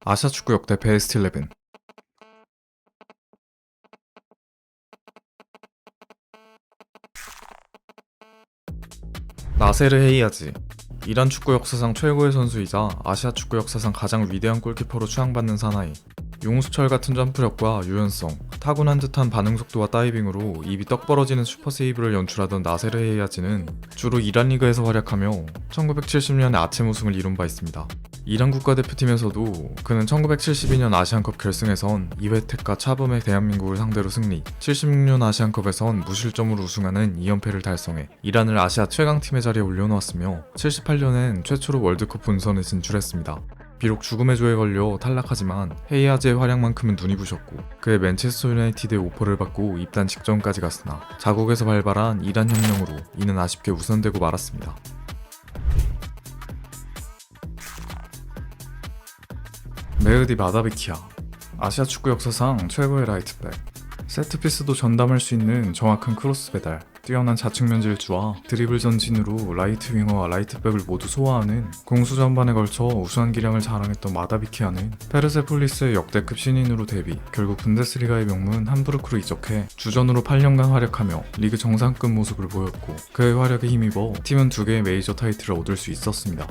아시아 축구 역대 베스트 11. 나세르 헤이아지. 이란 축구 역사상 최고의 선수이자 아시아 축구 역사상 가장 위대한 골키퍼로 추앙받는 사나이. 용수철 같은 점프력과 유연성, 타고난 듯한 반응 속도와 다이빙으로 입이 떡 벌어지는 슈퍼 세이브를 연출하던 나세르 헤이아지는 주로 이란 리그에서 활약하며 1970년에 아챔 우승을 이룬 바 있습니다. 이란 국가대표팀에서도 그는 1972년 아시안컵 결승에선 이회택과 차범의 대한민국을 상대로 승리, 76년 아시안컵에선 무실점으로 우승하는 2연패를 달성해 이란을 아시아 최강팀의 자리에 올려놓았으며 78년엔 최초로 월드컵 본선에 진출했습니다. 비록 죽음의 조에 걸려 탈락하지만 헤이아즈의 활약만큼은 눈이 부셨고 그의 맨체스터 유나이티드의 오퍼를 받고 입단 직전까지 갔으나 자국에서 발발한 이란 혁명으로 이는 아쉽게 우선되고 말았습니다. 메흐디 마다비키아. 아시아 축구 역사상 최고의 라이트백. 세트피스도 전담할 수 있는 정확한 크로스 배달, 뛰어난 좌측면 질주와 드리블 전진으로 라이트 윙어와 라이트백을 모두 소화하는 공수 전반에 걸쳐 우수한 기량을 자랑했던 마다비키아는 페르세폴리스의 역대급 신인으로 데뷔, 결국 분데스리가의 명문 함부르크로 이적해 주전으로 8년간 활약하며 리그 정상급 모습을 보였고 그의 활약에 힘입어 팀은 2개의 메이저 타이틀을 얻을 수 있었습니다.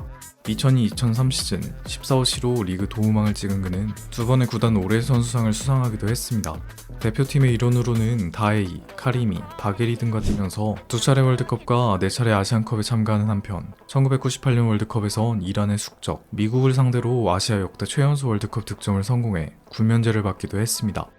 2002-2003 시즌 14호 리그 도움왕을 찍은 그는 2번의 구단 올해의 선수상을 수상하기도 했습니다. 대표팀의 일원으로는 다에이, 카리미, 바게리 등과 뛰면서 2차례 월드컵과 4차례 아시안컵에 참가하는 한편 1998년 월드컵에선 이란의 숙적, 미국을 상대로 아시아 역대 최연소 월드컵 득점을 성공해 군면제를 받기도 했습니다.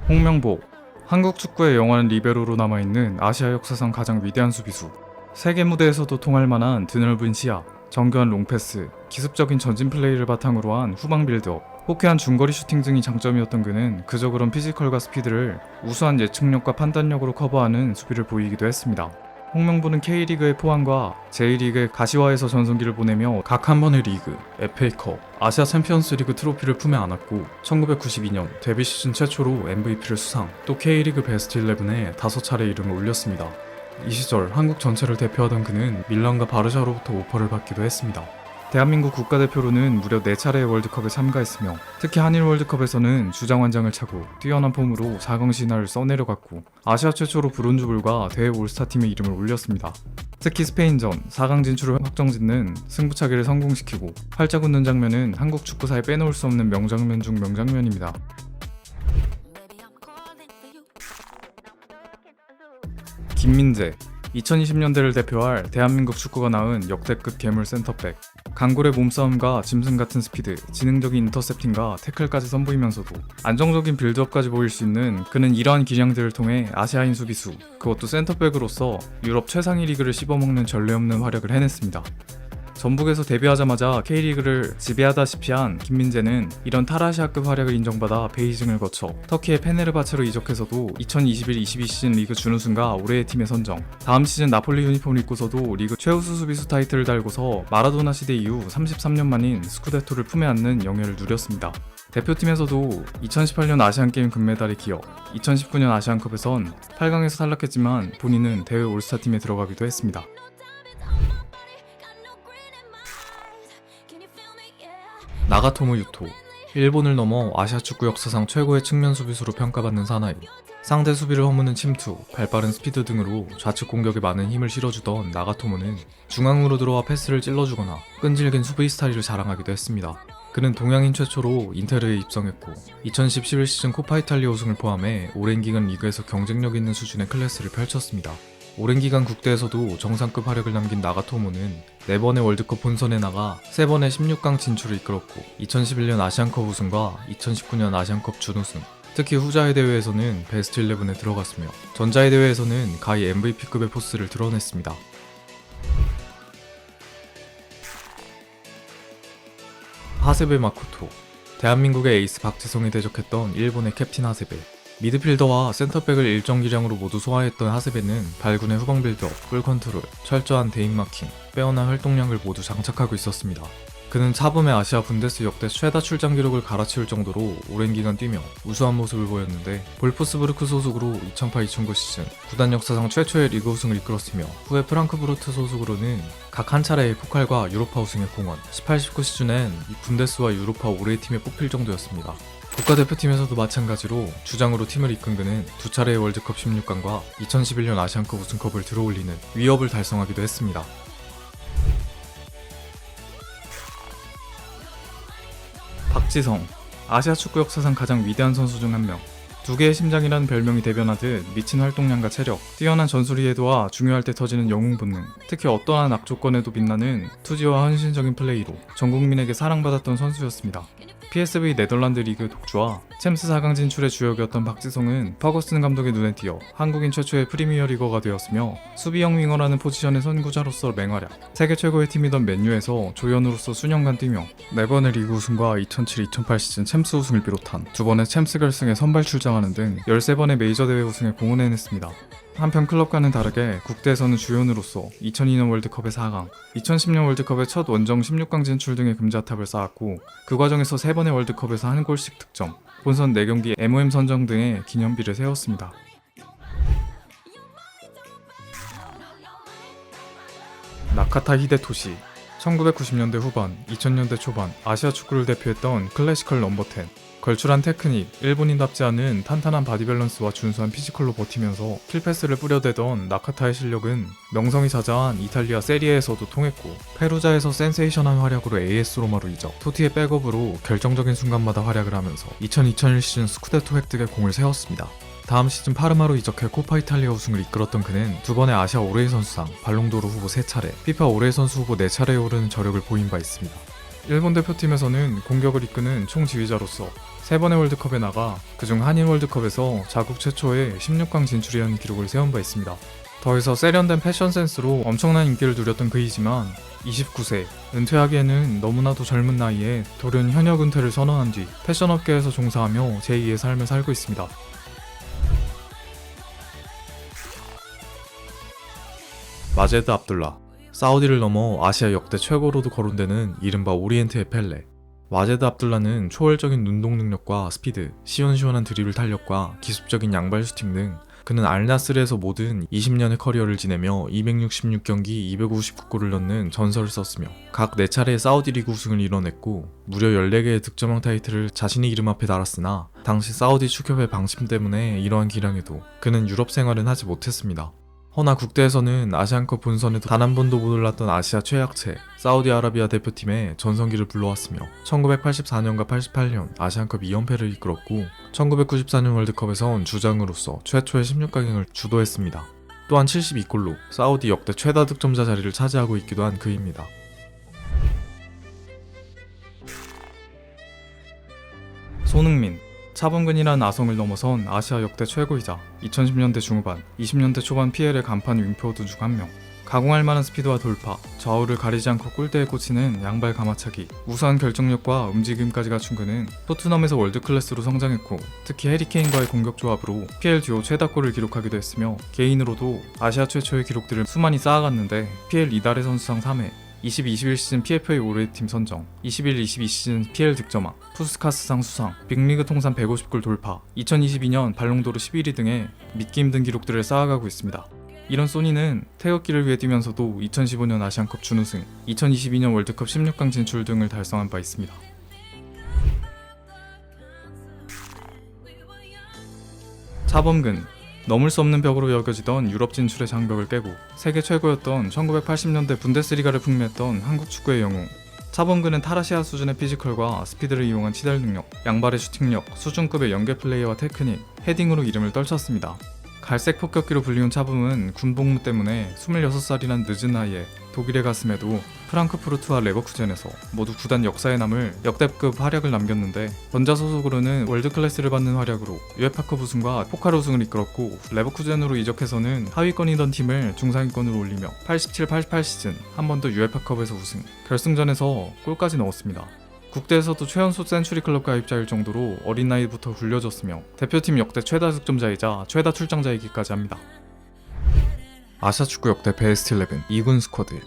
홍명보. 한국 축구의 영원한 리베로로 남아있는 아시아 역사상 가장 위대한 수비수. 세계 무대에서도 통할 만한 드넓은 시야, 정교한 롱패스, 기습적인 전진 플레이를 바탕으로 한 후방 빌드업, 호쾌한 중거리 슈팅 등이 장점이었던 그는 그저 그런 피지컬과 스피드를 우수한 예측력과 판단력으로 커버하는 수비를 보이기도 했습니다. 홍명보는 K리그의 포항과 J리그의 가시화에서 전성기를 보내며 각 한 번의 리그, FA컵, 아시아 챔피언스 리그 트로피를 품에 안았고 1992년 데뷔 시즌 최초로 MVP를 수상, 또 K리그 베스트 11에 5차례 이름을 올렸습니다. 이 시절 한국 전체를 대표하던 그는 밀란과 바르샤로부터 오퍼를 받기도 했습니다. 대한민국 국가대표로는 무려 4차례의 월드컵에 참가했으며 특히 한일 월드컵에서는 주장완장을 차고 뛰어난 폼으로 4강 신화를 써내려갔고 아시아 최초로 브론즈볼과 대회 올스타팀의 이름을 올렸습니다. 특히 스페인전 4강 진출을 확정짓는 승부차기를 성공시키고 활짝 웃는 장면은 한국 축구사에 빼놓을 수 없는 명장면 중 명장면입니다. 김민재. 2020년대를 대표할 대한민국 축구가 낳은 역대급 괴물 센터백. 강골의 몸싸움과 짐승 같은 스피드, 지능적인 인터셉팅과 태클까지 선보이면서도 안정적인 빌드업까지 보일 수 있는 그는 이러한 기량들을 통해 아시아인 수비수, 그것도 센터백으로서 유럽 최상위 리그를 씹어먹는 전례 없는 활약을 해냈습니다. 전북에서 데뷔하자마자 K리그를 지배하다시피 한 김민재는 이런 탈아시아급 활약을 인정받아 베이징을 거쳐 터키의 페네르바체로 이적해서도 2021-22 시즌 리그 준우승과 올해의 팀에 선정, 다음 시즌 나폴리 유니폼을 입고서도 리그 최우수 수비수 타이틀을 달고서 마라도나 시대 이후 33년 만인 스쿠데토를 품에 안는 영예를 누렸습니다. 대표팀에서도 2018년 아시안게임 금메달에 기여 2019년 아시안컵에선 8강에서 탈락했지만 본인은 대회 올스타팀에 들어가기도 했습니다. 나가토모 유토. 일본을 넘어 아시아 축구 역사상 최고의 측면 수비수로 평가받는 사나이. 상대 수비를 허무는 침투, 발빠른 스피드 등으로 좌측 공격에 많은 힘을 실어주던 나가토모는 중앙으로 들어와 패스를 찔러주거나 끈질긴 수비 스타일을 자랑하기도 했습니다. 그는 동양인 최초로 인테르에 입성했고 2010-11 시즌 코파 이탈리아 우승을 포함해 오랜 기간 리그에서 경쟁력 있는 수준의 클래스를 펼쳤습니다. 오랜 기간 국대에서도 정상급 활약을 남긴 나가토모는 4번의 월드컵 본선에 나가 3번의 16강 진출을 이끌었고 2011년 아시안컵 우승과 2019년 아시안컵 준우승, 특히 후자의 대회에서는 베스트 11에 들어갔으며 전자의 대회에서는 가히 MVP급의 포스를 드러냈습니다. 하세베 마코토. 대한민국의 에이스 박지성이 대적했던 일본의 캡틴 하세베. 미드필더와 센터백을 일정 기량으로 모두 소화했던 하세베는 발군의 후방 빌드업, 볼 컨트롤, 철저한 대인 마킹, 빼어난 활동량을 모두 장착하고 있었습니다. 그는 차범의 아시아 분데스 역대 최다 출장 기록을 갈아치울 정도로 오랜 기간 뛰며 우수한 모습을 보였는데 볼프스부르크 소속으로 2008-2009 시즌 구단 역사상 최초의 리그 우승을 이끌었으며 후에 프랑크푸르트 소속으로는 각 한 차례의 포칼과 유로파 우승에 공헌 18-19 시즌엔 이 분데스와 유로파 올해의 팀에 뽑힐 정도였습니다. 국가대표팀에서도 마찬가지로 주장으로 팀을 이끈 그는 두 차례의 월드컵 16강과 2011년 아시안컵 우승컵을 들어올리는 위협을 달성하기도 했습니다. 박지성, 아시아 축구 역사상 가장 위대한 선수 중 한 명. 두 개의 심장이라는 별명이 대변하듯 미친 활동량과 체력, 뛰어난 전술 이해도와 중요할 때 터지는 영웅 본능, 특히 어떠한 악조건에도 빛나는 투지와 헌신적인 플레이로 전 국민에게 사랑받았던 선수였습니다. PSV 네덜란드 리그 독주와 챔스 4강 진출의 주역이었던 박지성은 퍼거슨 감독의 눈에 띄어 한국인 최초의 프리미어리거가 되었으며 수비형 윙어라는 포지션의 선구자로서 맹활약, 세계 최고의 팀이던 맨유에서 조연으로서 수년간 뛰며 4번의 리그 우승과 2007-2008 시즌 챔스 우승을 비롯한 2번의 챔스 결승에 선발 출장하는 등 13번의 메이저 대회 우승에 공헌해냈습니다. 한편 클럽과는 다르게 국대에서는 주연으로서 2002년 월드컵의 4강, 2010년 월드컵의 첫 원정 16강 진출 등의 금자탑을 쌓았고 그 과정에서 3번의 월드컵에서 한 골씩 득점, 본선 4경기 MOM 선정 등의 기념비를 세웠습니다. 나카타 히데토시 1990년대 후반, 2000년대 초반 아시아 축구를 대표했던 클래시컬 넘버 10. 걸출한 테크닉, 일본인답지 않은 탄탄한 바디 밸런스와 준수한 피지컬로 버티면서 킬패스를 뿌려대던 나카타의 실력은 명성이 자자한 이탈리아 세리에에서도 통했고 페루자에서 센세이션한 활약으로 AS 로마로 이적, 토티의 백업으로 결정적인 순간마다 활약을 하면서 2000-2001 시즌 스쿠데토 획득에 공을 세웠습니다. 다음 시즌 파르마로 이적해 코파 이탈리아 우승을 이끌었던 그는 2번의 아시아 올해의 선수상, 발롱도르 후보 3차례, 피파 올해의 선수 후보 4차례에 오르는 저력을 보인 바 있습니다. 일본 대표팀에서는 공격을 이끄는 총지휘자로서 3번의 월드컵에 나가 그중 한일 월드컵에서 자국 최초의 16강 진출이라는 기록을 세운 바 있습니다. 더해서 세련된 패션 센스로 엄청난 인기를 누렸던 그이지만 29세, 은퇴하기에는 너무나도 젊은 나이에 돌연 현역 은퇴를 선언한 뒤 패션업계에서 종사하며 제2의 삶을 살고 있습니다. 마제드 압둘라, 사우디를 넘어 아시아 역대 최고로도 거론되는 이른바 오리엔트의 펠레. 마제드 압둘라는 초월적인 눈동 능력과 스피드, 시원시원한 드리블 탄력과 기습적인 양발 슈팅 등 그는 알나스르에서 모든 20년의 커리어를 지내며 266경기 259골을 넣는 전설을 썼으며 각 4차례의 사우디 리그 우승을 이뤄냈고 무려 14개의 득점왕 타이틀을 자신의 이름 앞에 달았으나 당시 사우디 축협의 방침 때문에 이러한 기량에도 그는 유럽 생활은 하지 못했습니다. 허나 국대에서는 아시안컵 본선에도 단 한 번도 못 올랐던 아시아 최약체 사우디아라비아 대표팀에 전성기를 불러왔으며 1984년과 88년 아시안컵 2연패를 이끌었고 1994년 월드컵에선 주장으로서 최초의 16강행을 주도했습니다. 또한 72골로 사우디 역대 최다 득점자 자리를 차지하고 있기도 한 그입니다. 손흥민, 차범근이라는 아성을 넘어선 아시아 역대 최고이자 2010년대 중후반, 20년대 초반 PL의 간판 윙포워드 중 한 명. 가공할 만한 스피드와 돌파, 좌우를 가리지 않고 골대에 꽂히는 양발 가마차기, 우수한 결정력과 움직임까지 갖춘 그는 토트넘에서 월드클래스로 성장했고 특히 해리케인과의 공격 조합으로 PL 듀오 최다골을 기록하기도 했으며 개인으로도 아시아 최초의 기록들을 수많이 쌓아갔는데 PL 이달의 선수상 3회, 20-21 시즌 PFA 올해의 팀 선정, 21-22 시즌 PL 득점왕, 푸스카스상 수상, 빅리그 통산 150골 돌파, 2022년 발롱도르 11위 등의 믿기 힘든 기록들을 쌓아가고 있습니다. 이런 소니는 태극기를 위해 뛰면서도 2015년 아시안컵 준우승, 2022년 월드컵 16강 진출 등을 달성한 바 있습니다. 차범근, 넘을 수 없는 벽으로 여겨지던 유럽 진출의 장벽을 깨고 세계 최고였던 1980년대 분데스리가를 풍미했던 한국 축구의 영웅. 차범근은 타라시아 수준의 피지컬과 스피드를 이용한 치달 능력, 양발의 슈팅력, 수준급의 연계 플레이와 테크닉, 헤딩으로 이름을 떨쳤습니다. 갈색 폭격기로 불리운 차범은 군 복무 때문에 26살이란 늦은 나이에 독일에 갔음에도 프랑크푸르트와 레버쿠젠에서 모두 구단 역사에 남을 역대급 활약을 남겼는데 전자 소속으로는 월드클래스를 받는 활약으로 유에파컵 우승과 포칼 우승을 이끌었고 레버쿠젠으로 이적해서는 하위권이던 팀을 중상위권으로 올리며 87-88 시즌 한 번 더 유에파컵에서 우승, 결승전에서 골까지 넣었습니다. 국대에서도 최연소 센츄리 클럽 가입자일 정도로 어린 나이부터 굴려졌으며 대표팀 역대 최다 득점자이자 최다 출장자이기까지 합니다. 아시아 축구 역대 베스트 11 2군 스쿼드.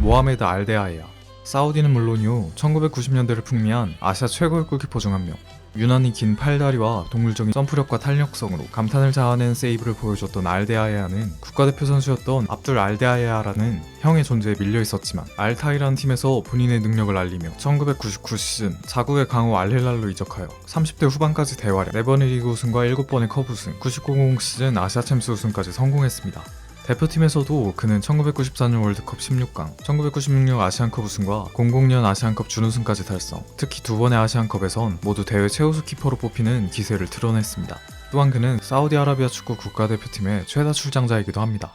모하메드 알데아에야. 사우디는 물론이요, 1990년대를 풍미한 아시아 최고의 골키퍼 중 한 명. 유난히 긴 팔다리와 동물적인 점프력과 탄력성으로 감탄을 자아낸 세이브를 보여줬던 알데아에아는 국가대표 선수였던 압둘 알데아에아라는 형의 존재에 밀려있었지만 알타이라는 팀에서 본인의 능력을 알리며 1999 시즌 자국의 강호 알힐랄로 이적하여 30대 후반까지 대활약, 4번의 리그 우승과 7번의 컵 우승, 99-00 시즌 아시아 챔스 우승까지 성공했습니다. 대표팀에서도 그는 1994년 월드컵 16강, 1996년 아시안컵 우승과 00년 아시안컵 준우승까지 달성, 특히 2번의 아시안컵에선 모두 대회 최우수 키퍼로 뽑히는 기세를 드러냈습니다. 또한 그는 사우디아라비아 축구 국가대표팀의 최다 출장자이기도 합니다.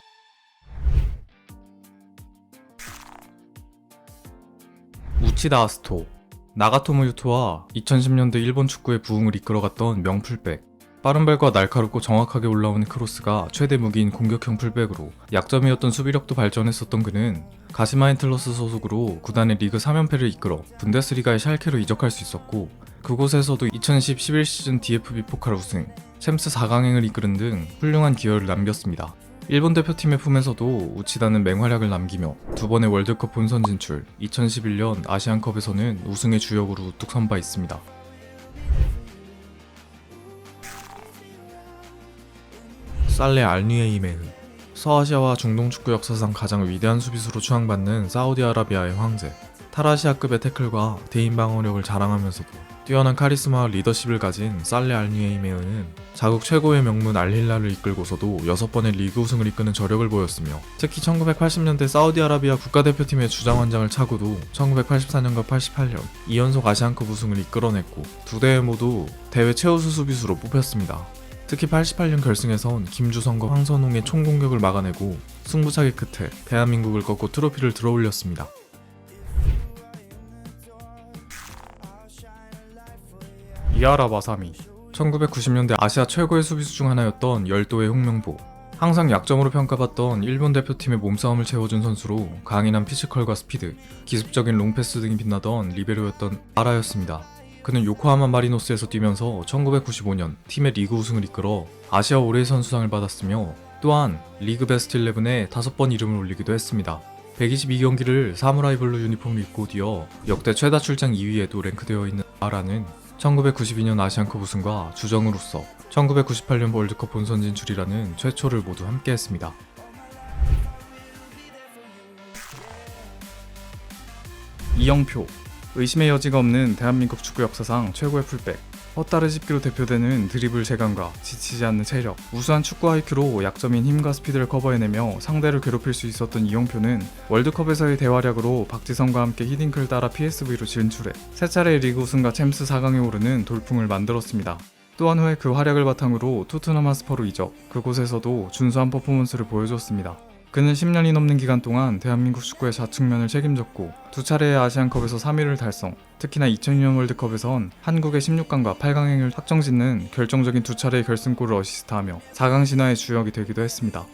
우치다 아스토. 나가토모 유토와 2010년대 일본 축구의 부흥을 이끌어갔던 명풀백. 빠른 발과 날카롭고 정확하게 올라오는 크로스가 최대 무기인 공격형 풀백으로 약점이었던 수비력도 발전했었던 그는 가시마 엔틀러스 소속으로 구단의 리그 3연패를 이끌어 분데스리가의 샬케로 이적할 수 있었고, 그곳에서도 2010-11 시즌 DFB 포칼 우승, 챔스 4강행을 이끄는 등 훌륭한 기여를 남겼습니다. 일본 대표팀의 품에서도 우치다는 맹활약을 남기며 2번의 월드컵 본선 진출, 2011년 아시안컵에서는 우승의 주역으로 우뚝 선 바 있습니다. 살레 알뉘에이메흐. 서아시아와 중동 축구 역사상 가장 위대한 수비수로 추앙받는 사우디아라비아의 황제. 탈아시아급의 태클과 대인 방어력을 자랑하면서도 뛰어난 카리스마와 리더십을 가진 살레 알뉘에이메흐는 자국 최고의 명문 알힐랄을 이끌고서도 6번의 리그 우승을 이끄는 저력을 보였으며, 특히 1980년대 사우디아라비아 국가대표팀의 주장원장을 차고도 1984년과 88년 2연속 아시안컵 우승을 이끌어냈고, 두 대회 모두 대회 최우수 수비수로 뽑혔습니다. 특히 88년 결승에선 김주성과 황선홍의 총공격을 막아내고 승부차기 끝에 대한민국을 꺾고 트로피를 들어올렸습니다. 이하라 마사미. 1990년대 아시아 최고의 수비수 중 하나였던 열도의 홍명보. 항상 약점으로 평가받던 일본 대표팀의 몸싸움을 채워준 선수로 강인한 피지컬과 스피드, 기습적인 롱패스 등이 빛나던 리베로였던 아라였습니다. 그는 요코하마 마리노스에서 뛰면서 1995년 팀의 리그 우승을 이끌어 아시아 올해의 선수상을 받았으며, 또한 리그 베스트 11에 5번 이름을 올리기도 했습니다. 122경기를 사무라이 블루 유니폼을 입고 뛰어 역대 최다 출장 2위에도 랭크되어 있는 아라는 1992년 아시안컵 우승과 주정으로서 1998년 월드컵 본선 진출이라는 최초를 모두 함께했습니다. 이영표. 의심의 여지가 없는 대한민국 축구 역사상 최고의 풀백. 헛다리 짚기로 대표되는 드리블 재간과 지치지 않는 체력, 우수한 축구 IQ로 약점인 힘과 스피드를 커버해내며 상대를 괴롭힐 수 있었던 이영표는 월드컵에서의 대활약으로 박지성과 함께 히딩크를 따라 PSV로 진출해 세 차례의 리그 우승과 챔스 4강에 오르는 돌풍을 만들었습니다. 또한 후에 그 활약을 바탕으로 토트넘 하스퍼로 이적, 그곳에서도 준수한 퍼포먼스를 보여줬습니다. 그는 10년이 넘는 기간 동안 대한민국 축구의 좌측면을 책임졌고, 2차례의 아시안컵에서 3위를 달성, 특히나 2002년 월드컵에선 한국의 16강과 8강행을 확정짓는 결정적인 2차례의 결승골을 어시스트하며 4강 신화의 주역이 되기도 했습니다.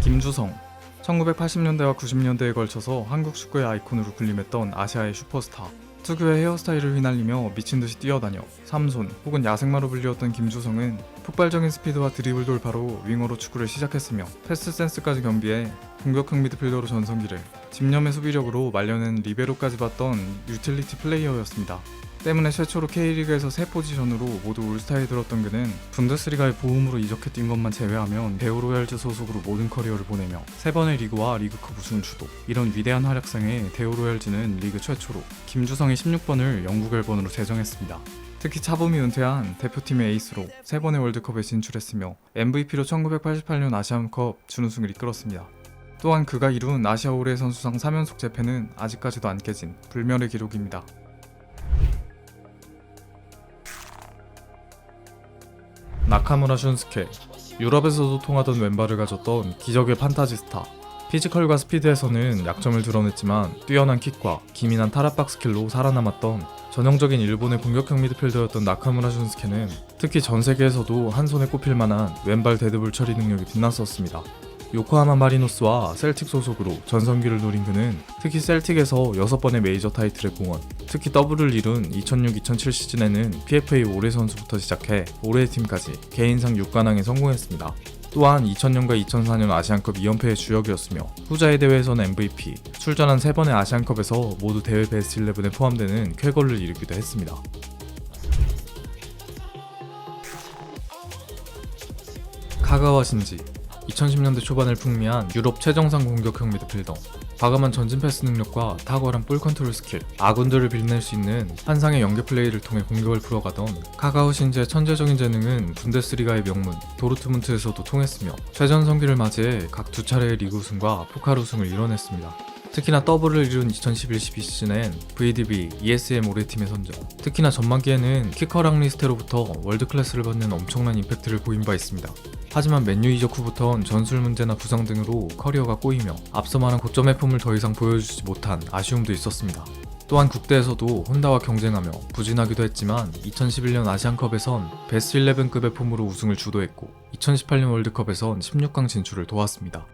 김주성. 1980년대와 90년대에 걸쳐서 한국 축구의 아이콘으로 군림했던 아시아의 슈퍼스타. 특유의 헤어스타일을 휘날리며 미친듯이 뛰어다녀 삼손 혹은 야생마로 불리웠던 김주성은 폭발적인 스피드와 드리블 돌파로 윙어로 축구를 시작했으며, 패스 센스까지 겸비해 공격형 미드필더로 전성기를, 집념의 수비력으로 말려낸 리베로까지 봤던 유틸리티 플레이어였습니다. 때문에 최초로 K리그에서 세 포지션으로 모두 올스타에 들었던 그는 분데스리가의 보움으로 이적해 뛴 것만 제외하면 데오로얄즈 소속으로 모든 커리어를 보내며 3번의 리그와 리그컵 우승 주도. 이런 위대한 활약상에 데오로얄즈는 리그 최초로 김주성의 16번을 영국 앨번으로 제정했습니다. 특히 차범이 은퇴한 대표팀의 에이스로 3번의 월드컵에 진출했으며 MVP로 1988년 아시안컵 준우승을 이끌었습니다. 또한 그가 이룬 아시아 올해의 선수상 3연속 재패는 아직까지도 안 깨진 불멸의 기록입니다. 나카무라 슌스케. 유럽에서도 통하던 왼발을 가졌던 기적의 판타지 스타. 피지컬과 스피드에서는 약점을 드러냈지만 뛰어난 킥과 기민한 탈압박 스킬로 살아남았던 전형적인 일본의 공격형 미드필더였던 나카무라 슌스케는 특히 전 세계에서도 한 손에 꼽힐 만한 왼발 데드볼 처리 능력이 빛났었습니다. 요코하마 마리노스와 셀틱 소속으로 전성기를 누린 그는 특히 셀틱에서 6번의 메이저 타이틀에 공헌, 특히 더블을 이룬 2006-2007 시즌에는 PFA 올해 선수부터 시작해 올해의 팀까지 개인상 6관왕에 성공했습니다. 또한 2000년과 2004년 아시안컵 2연패의 주역이었으며 후자의 대회에서는 MVP, 출전한 3번의 아시안컵에서 모두 대회 베스트 11에 포함되는 쾌거를 이루기도 했습니다. 카가와 신지 2010년대 초반을 풍미한 유럽 최정상 공격형 미드필더. 과감한 전진 패스 능력과 탁월한 볼 컨트롤 스킬, 아군들을 빌낼 수 있는 환상의 연계 플레이를 통해 공격을 풀어가던 카가와 신지의 천재적인 재능은 분데스리가의 명문 도르트문트에서도 통했으며 최전성기를 맞이해 각 두 차례의 리그 우승과 포칼 우승을 이뤄냈습니다. 특히나 더블을 이룬 2011-12 시즌엔 VDB, ESM 올해팀에 선정. 특히나 전반기에는 키커랑 리스테로부터 월드클래스를 받는 엄청난 임팩트를 보인 바 있습니다. 하지만 맨유 이적 후부턴 전술 문제나 부상 등으로 커리어가 꼬이며 앞서 말한 고점의 폼을 더 이상 보여주지 못한 아쉬움도 있었습니다. 또한 국대에서도 혼다와 경쟁하며 부진하기도 했지만 2011년 아시안컵에선 베스트 11급의 폼으로 우승을 주도했고 2018년 월드컵에선 16강 진출을 도왔습니다.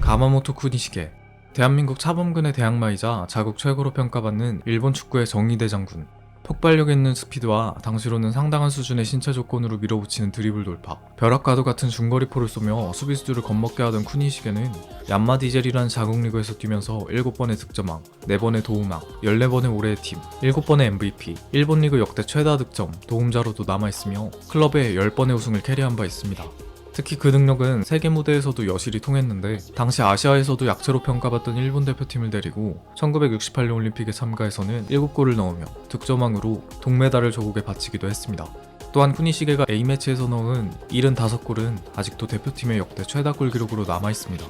가마모토 쿠니시게, 대한민국 차범근의 대항마이자 자국 최고로 평가받는 일본 축구의 정의대 장군. 폭발력 있는 스피드와 당시로는 상당한 수준의 신체 조건으로 밀어붙이는 드리블 돌파, 벼락과도 같은 중거리포를 쏘며 수비수들을 겁먹게 하던 쿠니시게는 얀마 디젤이라는 자국 리그에서 뛰면서 7번의 득점왕, 4번의 도움왕, 14번의 올해의 팀, 7번의 MVP, 일본 리그 역대 최다 득점, 도움자로도 남아있으며 클럽의 10번의 우승을 캐리한 바 있습니다. 특히 그 능력은 세계 무대에서도 여실히 통했는데 당시 아시아에서도 약체로 평가받던 일본 대표팀을 데리고 1968년 올림픽에 참가해서는 7골을 넣으며 득점왕으로 동메달을 조국에 바치기도 했습니다. 또한 쿠니시게가 A매치에서 넣은 75골은 아직도 대표팀의 역대 최다 골 기록으로 남아있습니다.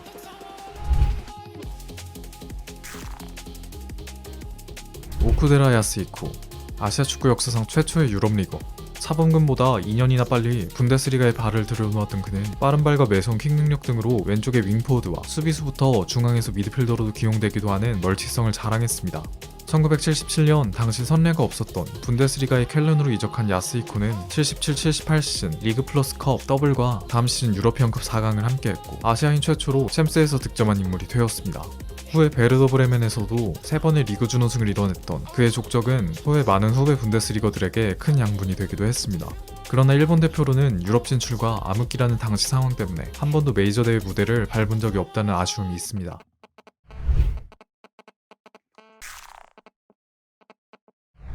오쿠데라 야스히코, 아시아 축구 역사상 최초의 유럽 리거. 차범근보다 2년이나 빨리 분데스리가에 발을 들여놓았던 그는 빠른 발과 매서운 킥 능력 등으로 왼쪽의 윙포워드와 수비수부터 중앙에서 미드필더로도 기용되기도 하는 멀티성을 자랑했습니다. 1977년 당시 선례가 없었던 분데스리가의 켈른으로 이적한 야스히코는 77-78 시즌 리그 플러스 컵 더블과 다음 시즌 유러피언컵 4강을 함께했고 아시아인 최초로 챔스에서 득점한 인물이 되었습니다. 후에 베르더 브레멘에서도 3번의 리그 준우승을 이뤄냈던 그의 족적은 후에 많은 후배 분데스리거들에게 큰 양분이 되기도 했습니다. 그러나 일본 대표로는 유럽 진출과 암흑기라는 당시 상황 때문에 한 번도 메이저 대회 무대를 밟은 적이 없다는 아쉬움이 있습니다.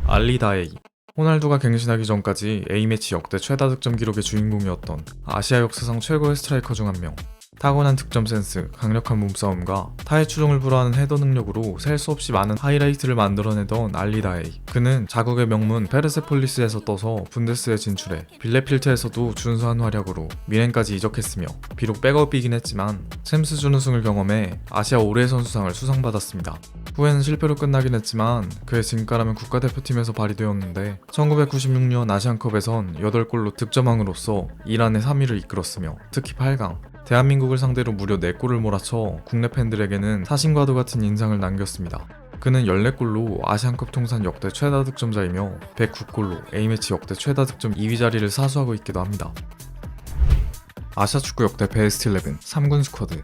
알리다에이, 호날두가 갱신하기 전까지 A매치 역대 최다 득점 기록의 주인공이었던 아시아 역사상 최고의 스트라이커 중 한 명. 타고난 득점 센스, 강력한 몸싸움과 타의 추종을 불허하는 헤더 능력으로 셀 수 없이 많은 하이라이트를 만들어내던 알리다에이. 그는 자국의 명문 페르세폴리스에서 떠서 분데스에 진출해 빌레필트에서도 준수한 활약으로 미넨까지 이적했으며 비록 백업이긴 했지만 챔스 준우승을 경험해 아시아 올해의 선수상을 수상받았습니다. 후에는 실패로 끝나긴 했지만 그의 진가라면 국가대표팀에서 발휘되었는데 1996년 아시안컵에선 8골로 득점왕으로서 이란의 3위를 이끌었으며 특히 8강 대한민국을 상대로 무려 4골을 몰아쳐 국내 팬들에게는 사신과도 같은 인상을 남겼습니다. 그는 14골로 아시안컵 통산 역대 최다 득점자이며 109골로 A매치 역대 최다 득점 2위 자리를 사수하고 있기도 합니다. 아시아 축구 역대 베스트 11 3군 스쿼드.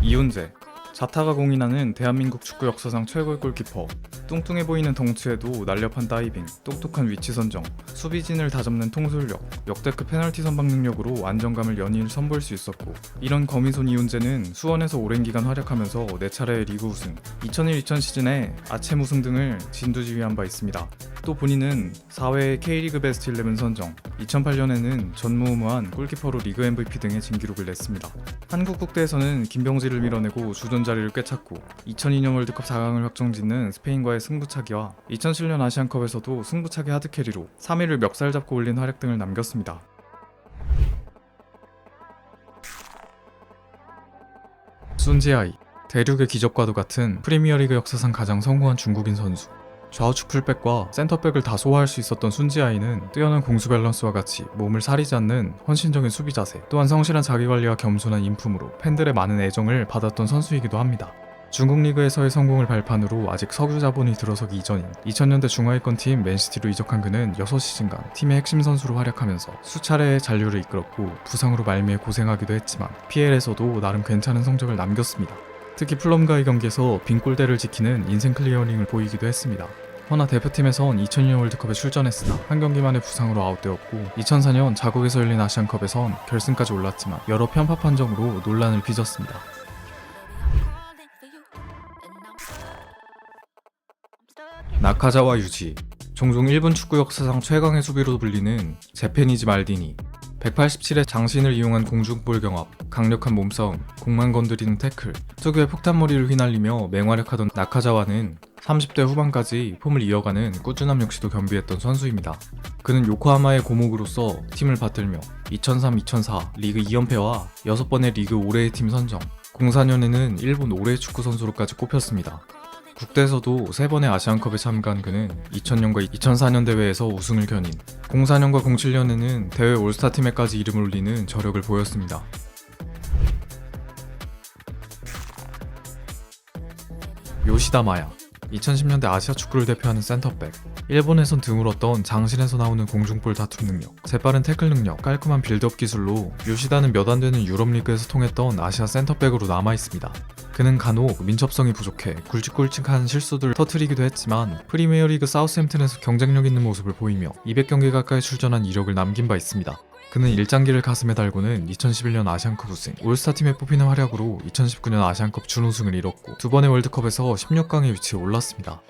이훈재, 자타가 공인하는 대한민국 축구 역사상 최고의 골키퍼. 뚱뚱해 보이는 덩치에도 날렵한 다이빙, 똑똑한 위치 선정, 수비진을 다잡는 통솔력, 역대급 페널티 선방 능력으로 안정감을 연이을 선보일 수 있었고, 이런 거미손 이훈재는 수원에서 오랜 기간 활약하면서 4차례의 리그 우승, 2001-2000 시즌에 아챔 우승 등을 진두지휘한 바 있습니다. 또 본인은 4회의 K리그 베스트 11 선정, 2008년에는 전무후무한 골키퍼로 리그 MVP 등의 진기록을 냈습니다. 한국 국대에서는 김병지를 밀어내고 주전 자리를 꿰찼고 2002년 월드컵 4강을 확정짓는 스페인과의 승부차기와 2007년 아시안컵에서도 승부차기 하드캐리로 3위를 멱살 잡고 올린 활약 등을 남겼습니다. 순지아이, 대륙의 기적과도 같은 프리미어리그 역사상 가장 성공한 중국인 선수. 좌우측 풀백과 센터백을 다 소화할 수 있었던 순지아이는 뛰어난 공수 밸런스와 같이 몸을 사리지 않는 헌신적인 수비 자세, 또한 성실한 자기관리와 겸손한 인품으로 팬들의 많은 애정을 받았던 선수이기도 합니다. 중국 리그에서의 성공을 발판으로 아직 석유 자본이 들어서기 이전인 2000년대 중하위권 팀 맨시티로 이적한 그는 6시즌간 팀의 핵심 선수로 활약하면서 수차례의 잔류를 이끌었고 부상으로 말미에 고생하기도 했지만 PL에서도 나름 괜찮은 성적을 남겼습니다. 특히 플럼과의 경기에서 빈 골대를 지키는 인생 클리어링을 보이기도 했습니다. 허나 대표팀에선 2002년 월드컵에 출전했으나 한 경기만의 부상으로 아웃되었고 2004년 자국에서 열린 아시안컵에선 결승까지 올랐지만 여러 편파 판정으로 논란을 빚었습니다. 나카자와 유지, 종종 일본 축구 역사상 최강의 수비로 불리는 제페니즈 말디니, 187의 장신을 이용한 공중볼 경합, 강력한 몸싸움, 공만 건드리는 태클, 특유의 폭탄머리를 휘날리며 맹활약하던 나카자와는 30대 후반까지 폼을 이어가는 꾸준함 역시도 겸비했던 선수입니다. 그는 요코하마의 고목으로서 팀을 받들며 2003-2004 리그 2연패와 6번의 리그 올해의 팀 선정, 04년에는 일본 올해의 축구 선수로까지 꼽혔습니다. 국대에서도 3번의 아시안컵에 참가한 그는 2000년과 2004년 대회에서 우승을 겨닌 04년과 07년에는 대회 올스타팀에까지 이름을 올리는 저력을 보였습니다. 요시다 마야, 2010년대 아시아 축구를 대표하는 센터백, 일본에선 드물었던 장신에서 나오는 공중볼 다툼 능력, 재빠른 태클 능력, 깔끔한 빌드업 기술로 요시다는 몇 안 되는 유럽 리그에서 통했던 아시아 센터백으로 남아있습니다. 그는 간혹 민첩성이 부족해 굵직굵직한 실수들을 터뜨리기도 했지만 프리미어리그 사우스햄튼에서 경쟁력 있는 모습을 보이며 200경기 가까이 출전한 이력을 남긴 바 있습니다. 그는 일장기를 가슴에 달고는 2011년 아시안컵 우승, 올스타팀에 뽑히는 활약으로 2019년 아시안컵 준우승을 이뤘고 2번의 월드컵에서 16강에 위치해 올랐습니다.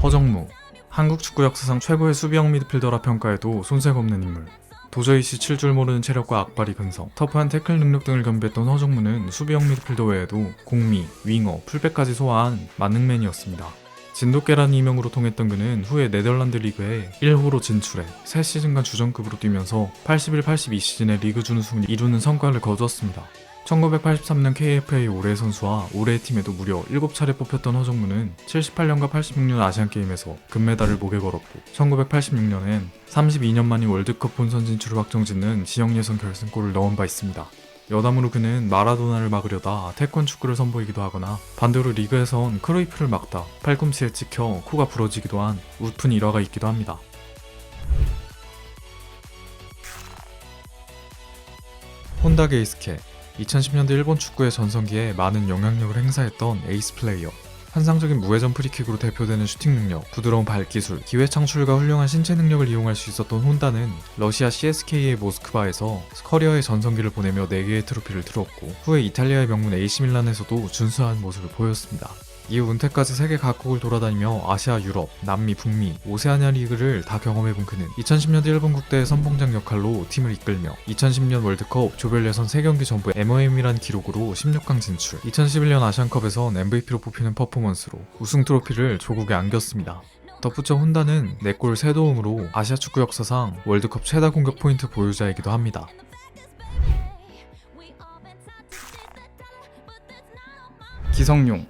허정무, 한국 축구 역사상 최고의 수비형 미드필더라 평가에도 손색 없는 인물. 도저히 지칠 줄 모르는 체력과 악발이 근성, 터프한 태클 능력 등을 겸비했던 허정무는 수비형 미드필더 외에도 공미, 윙어, 풀백까지 소화한 만능맨이었습니다. 진돗개라는 이명으로 통했던 그는 후에 네덜란드 리그에 1호로 진출해 3시즌간 주전급으로 뛰면서 81-82 시즌에 리그 준우승을 이루는 성과를 거두었습니다. 1983년 KFA 올해의 선수와 올해의 팀에도 무려 7차례 뽑혔던 허정무는 78년과 86년 아시안게임에서 금메달을 목에 걸었고 1986년엔 32년 만인 월드컵 본선 진출을 확정짓는 지역 예선 결승골을 넣은 바 있습니다. 여담으로 그는 마라도나를 막으려다 태권 축구를 선보이기도 하거나 반대로 리그에선 크루이프를 막다 팔꿈치에 찍혀 코가 부러지기도 한 웃픈 일화가 있기도 합니다. 혼다 게이스케, 2010년대 일본 축구의 전성기에 많은 영향력을 행사했던 에이스 플레이어. 환상적인 무회전 프리킥으로 대표되는 슈팅 능력, 부드러운 발기술, 기회 창출과 훌륭한 신체 능력을 이용할 수 있었던 혼다는 러시아 CSK의 모스크바에서 커리어의 전성기를 보내며 4개의 트로피를 들었고 후에 이탈리아의 명문 AC 밀란에서도 준수한 모습을 보였습니다. 이후 은퇴까지 세계 각국을 돌아다니며 아시아, 유럽, 남미, 북미, 오세아니아 리그를 다 경험해본 그는 2010년대 일본 국대의 선봉장 역할로 팀을 이끌며 2010년 월드컵 조별 예선 3경기 전부 MOM이란 기록으로 16강 진출, 2011년 아시안컵에선 MVP로 뽑히는 퍼포먼스로 우승 트로피를 조국에 안겼습니다. 덧붙여 혼다는 4골 3도움으로 아시아 축구 역사상 월드컵 최다 공격 포인트 보유자이기도 합니다. 기성용,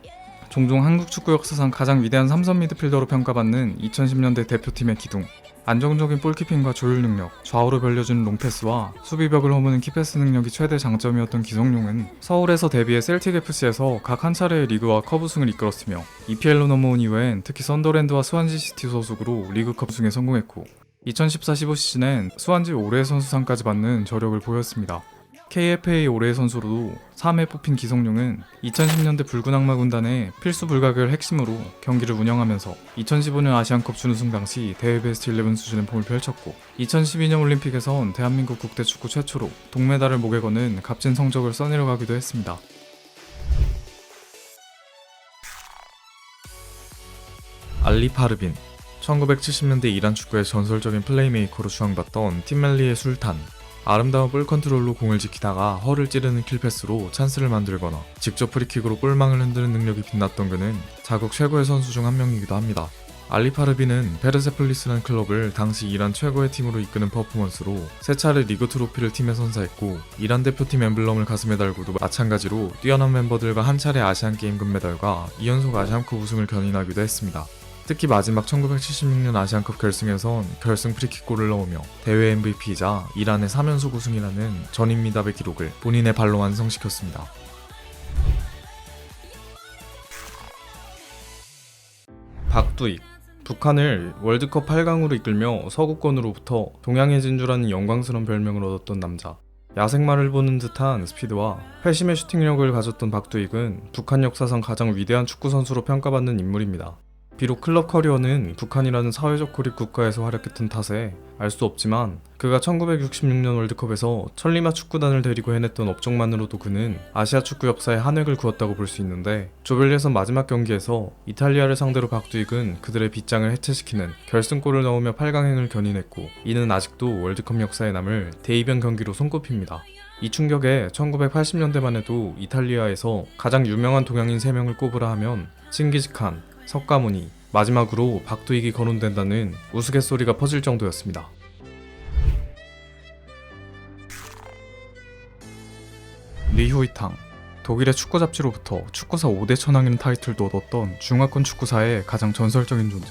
종종 한국 축구 역사상 가장 위대한 3선 미드필더로 평가받는 2010년대 대표팀의 기둥. 안정적인 볼키핑과 조율 능력, 좌우로 벌려주는 롱패스와 수비벽을 허무는 키패스 능력이 최대 장점이었던 기성용은 서울에서 데뷔해 셀틱 FC에서 각 한 차례의 리그와 컵 우승을 이끌었으며 EPL로 넘어온 이후엔 특히 선더랜드와 스완지 시티 소속으로 리그컵 우승에 성공했고 2014-15 시즌엔 스완지 올해의 선수상까지 받는 저력을 보였습니다. KFA 올해의 선수로도 3회 뽑힌 기성용은 2010년대 붉은 악마 군단의 필수 불가결 핵심으로 경기를 운영하면서 2015년 아시안컵 준우승 당시 대회 베스트 11 수준의 폼을 펼쳤고 2012년 올림픽에선 대한민국 국대 축구 최초로 동메달을 목에 거는 값진 성적을 써내려가기도 했습니다. 알리 파르빈, 1970년대 이란 축구의 전설적인 플레이메이커로 추앙받던 팀멜리의 술탄. 아름다운 볼 컨트롤로 공을 지키다가 허를 찌르는 킬패스로 찬스를 만들거나 직접 프리킥으로 골망을 흔드는 능력이 빛났던 그는 자국 최고의 선수 중 한 명이기도 합니다. 알리 파르빈은 페르세폴리스라는 클럽을 당시 이란 최고의 팀으로 이끄는 퍼포먼스로 3차례 리그 트로피를 팀에 선사했고 이란 대표팀 엠블럼을 가슴에 달고도 마찬가지로 뛰어난 멤버들과 한 차례 아시안게임 금메달과 2연속 아시안컵 우승을 견인하기도 했습니다. 특히 마지막 1976년 아시안컵 결승에선 결승 프리킥골을 넣으며 대회 MVP이자 이란의 3연속 우승이라는 전임 미답의 기록을 본인의 발로 완성시켰습니다. 박두익, 북한을 월드컵 8강으로 이끌며 서구권으로부터 동양의 진주라는 영광스러운 별명을 얻었던 남자. 야생마를 보는 듯한 스피드와 회심의 슈팅력을 가졌던 박두익은 북한 역사상 가장 위대한 축구 선수로 평가받는 인물입니다. 비록 클럽 커리어는 북한이라는 사회적 고립 국가에서 활약했던 탓에 알 수 없지만 그가 1966년 월드컵에서 천리마 축구단을 데리고 해냈던 업적만으로도 그는 아시아 축구 역사에 한 획을 그었다고 볼 수 있는데, 조별 예선 마지막 경기에서 이탈리아를 상대로 박두익은 그들의 빗장을 해체시키는 결승골을 넣으며 8강행을 견인했고, 이는 아직도 월드컵 역사에 남을 대이변 경기로 손꼽힙니다. 이 충격에 1980년대만 해도 이탈리아에서 가장 유명한 동양인 3명을 꼽으라 하면 칭기즈칸, 석가모니, 마지막으로 박두익이 거론된다는 우스갯소리가 퍼질 정도였습니다. 리후이탕, 독일의 축구 잡지로부터 축구사 5대 천왕이라는 타이틀도 얻었던 중화권 축구사의 가장 전설적인 존재.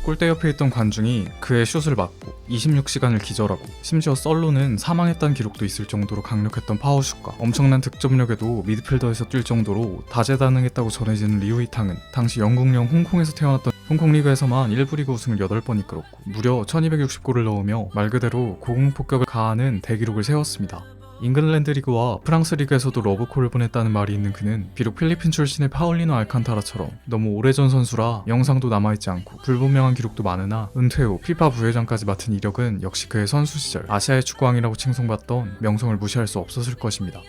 골대 옆에 있던 관중이 그의 슛을 맞고 26시간을 기절하고, 심지어 썰로는 사망했다는 기록도 있을 정도로 강력했던 파워슛과 엄청난 득점력에도 미드필더에서 뛸 정도로 다재다능했다고 전해지는 리우이탕은 당시 영국령 홍콩에서 태어났던 홍콩 리그에서만 1부 리그 우승을 8번 이끌었고 무려 1260골을 넣으며 말 그대로 고공폭격을 가하는 대기록을 세웠습니다. 잉글랜드 리그와 프랑스 리그에서도 러브콜을 보냈다는 말이 있는 그는 비록 필리핀 출신의 파울리노 알칸타라처럼 너무 오래전 선수라 영상도 남아있지 않고 불분명한 기록도 많으나 은퇴 후 피파 부회장까지 맡은 이력은 역시 그의 선수 시절 아시아의 축구왕이라고 칭송받던 명성을 무시할 수 없었을 것입니다.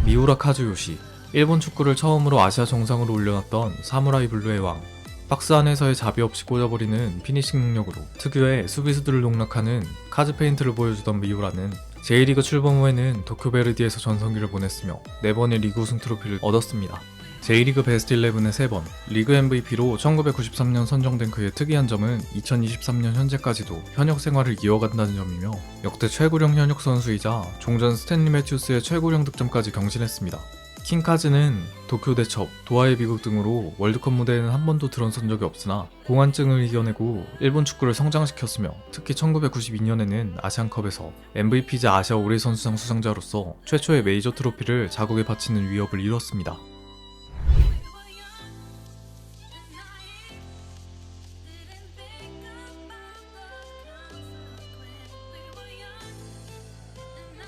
미우라 카즈요시, 일본 축구를 처음으로 아시아 정상으로 올려놨던 사무라이 블루의 왕. 박스 안에서의 자비 없이 꽂아버리는 피니싱 능력으로 특유의 수비수들을 농락하는 카즈 페인트를 보여주던 미우라는 J리그 출범 후에는 도쿄베르디에서 전성기를 보냈으며 4번의 리그 우승 트로피를 얻었습니다. J리그 베스트 11에 3번, 리그 MVP로 1993년 선정된 그의 특이한 점은 2023년 현재까지도 현역 생활을 이어간다는 점이며, 역대 최고령 현역 선수이자 종전 스탠리 매튜스의 최고령 득점까지 경신했습니다. 킹카즈는 도쿄 대첩, 도하의 비극 등으로 월드컵 무대에는 한 번도 들어선 적이 없으나 공황증을 이겨내고 일본 축구를 성장시켰으며, 특히 1992년에는 아시안컵에서 MVP자 아시아 올해 선수상 수상자로서 최초의 메이저 트로피를 자국에 바치는 위협을 이뤘습니다.